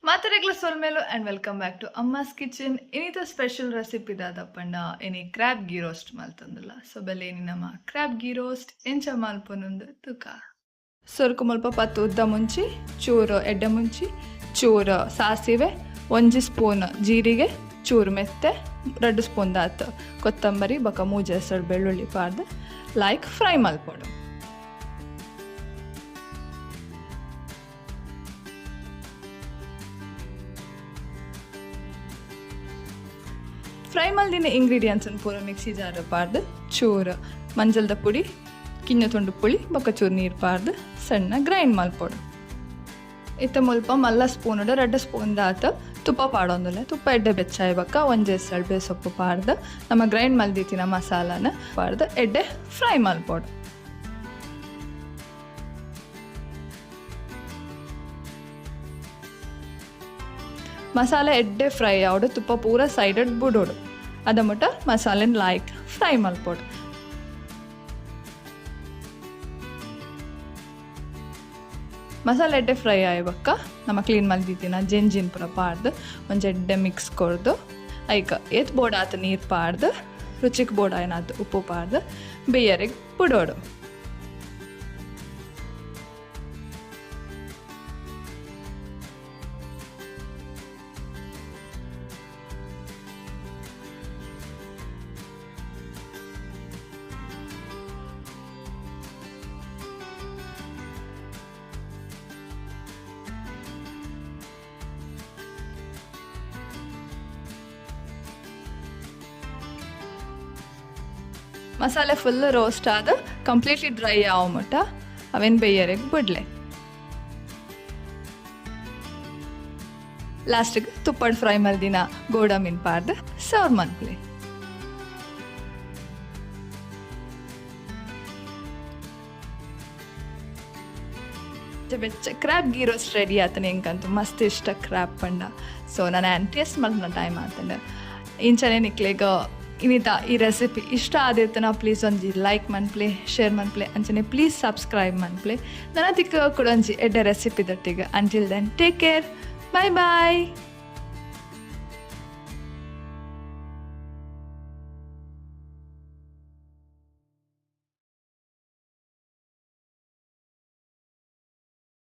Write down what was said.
ಮಾತರೆಗ್ಲ ಸೊಲ್ಮೇಲು and welcome back to Amma's kitchen. ಇನ್ನಿತ special recipe ದಾದಪ್ಪಂಡ ಏನಿ ಕ್ರ್ಯಾಬ್ ಗೀ ರೋಸ್ಟ್ ಮಲ್ತಂದಿಲ್ಲ. ಸೊ ಬೆಲೆ ನಮ್ಮ ಕ್ರ್ಯಾಬ್ ಗೀ ರೋಸ್ಟ್ ಎಂಚ ಮಲ್ಪೊಂದು ತುಕ ಸೊರ್ಕು ಮುಲ್ಪ ಪತ್ತು ಉದ್ದ ಮುಂಚಿ ಚೂರು ಎಡ್ಡೆ ಮುಂಚಿ ಚೂರು ಸಾಸಿವೆ 1 ಸ್ಪೂನ್ ಜೀರಿಗೆ ಚೂರು ಮೆತ್ತೆ 2 ಸ್ಪೂನ್ ದಾತು ಕೊತ್ತಂಬರಿ ಬೊಕ 3 ಎಸಳು ಬೆಳ್ಳುಳ್ಳಿ ಪಾರ್ದು ಲೈಕ್ ಫ್ರೈ ಮಲ್ಪೊಡು. ಫ್ರೈ ಮಲ್ದಿನ ಇಂಗ್ರೀಡಿಯೆಂಟ್ಸನ್ನು ಪೂರ ಮಿಕ್ಸಿ ಜಾರ್ ಪಾರ್ದು ಚೂರು ಮಂಜಲ್ದ ಪುಡಿ ಕಿನ್ನ ತುಂಡು ಪುಳಿ ಬೊಕ್ಕ ಚೂರು ನೀರು ಪಾರ್ದು ಸಣ್ಣ ಗ್ರೈಂಡ್ ಮಲ್ಪೊಡು. ಇತ್ತ ಮುಲ್ಪ ಮಲ್ಲ ಸ್ಪೂನುಡು 2 ಸ್ಪೂನ್ ದಾತು ತುಪ್ಪ ಪಾಡೊಂದುಲ್ಲೆ ತುಪ್ಪ ಎಡ್ಡೆ ಬೆಚ್ಚಾಯಿ ಬೊಕ್ಕ 1 ಎಸಳು ಬೇಸೊಪ್ಪು ಪಾರ್ದು ನಮ್ಮ ಗ್ರೈಂಡ್ ಮಲ್ದಿತ್ತಿನ ಮಸಾಲಾನ ಪಾರ್ದು ಎಡ್ಡೆ ಫ್ರೈ ಮಲ್ಪೊಡು. ಮಸಾಲೆ ಎಡ್ಡೆ ಫ್ರೈ ಆವಡು ತುಪ್ಪ ಪೂರ ಸೈಡಡ್ ಬುಡೋಡು ಅದ ಮುಟ್ಟ ಮಸಾಲೆನ ಲೈಕ್ ಫ್ರೈ ಮಲ್ಪೊಡು. ಮಸಾಲೆ ಎಡ್ಡೆ ಫ್ರೈ ಆಯ್ಬಕ್ಕ ನಮ್ಮ ಕ್ಲೀನ್ ಮಲ್ದಿತ್ತಿನ ಜೆಂಜಿನ ಪೂರ ಪಾಡ್ದು ಒಂಜಿ ಎಡ್ಡೆ ಮಿಕ್ಸ್ ಕೊಡ್ದು ಐಕ ಏತ್ ಬೋರ್ಡ್ ಆತ ನೀರು ಪಾಡ್ದು ರುಚಿಗೆ ಬೋರ್ಡ್ ಏನಾಯ್ತು ಉಪ್ಪು ಪಾಡ್ದು ಬೇಯರಿಗೆ ಬಿಡೋಡು. ಮಸಾಲೆ ಫುಲ್ ರೋಸ್ಟ್ ಆದ ಕಂಪ್ಲೀಟ್ಲಿ ಡ್ರೈ ಆಗೋ ಮಟ್ಟ ಅವೇನು ಬೇಯರಿಗೆ ಬಿಡ್ಲೆ. ಲಾಸ್ಟಿಗೆ ತುಪ್ಪಡ್ ಫ್ರೈ ಮಲ್ದಿನ ಗೋಡಾ ಮೀನು ಪಾರ್ದು ಸರ್ವ್ ಮನ್ಪ್ಲೆ. ಬೆಚ್ಚ ಕ್ರ್ಯಾಬ್ ಗೀ ರೋಸ್ಟ್ ರೆಡಿ ಆತನ ಹೆಂಗಂತೂ ಮಸ್ತ್ ಇಷ್ಟ ಕ್ರ್ಯಾಬ್ ಪಂಡ. ಸೊ ನಾನು ಟೇಸ್ಟ್ ಮಾಡ್ನ ಟೈಮ್ ಆತಂಡ ಇಂಚನೆ ನಿಕ್ಲೆಗ ಇನ್ನಿತ ಈ ರೆಸಿಪಿ ಇಷ್ಟ ಆದಿರ್ತನ ಪ್ಲೀಸ್ ಒಂಜಿ ಲೈಕ್ ಮನ್ಪ್ಲೆ ಶೇರ್ ಮನ್ಪ್ಲೆ ಅಂಚನೆ ಪ್ಲೀಸ್ ಸಬ್ಸ್ಕ್ರೈಬ್ ಮನ್ಪ್ಲೆ. ನನ್ನ ತಿಕ್ಕ ಕೂಡ ಒಂಜಿ ಎಡ್ಡೆ ರೆಸಿಪಿ ದಟ್ಟಿಗೆ. Until then take care, bye ಬಾಯ್.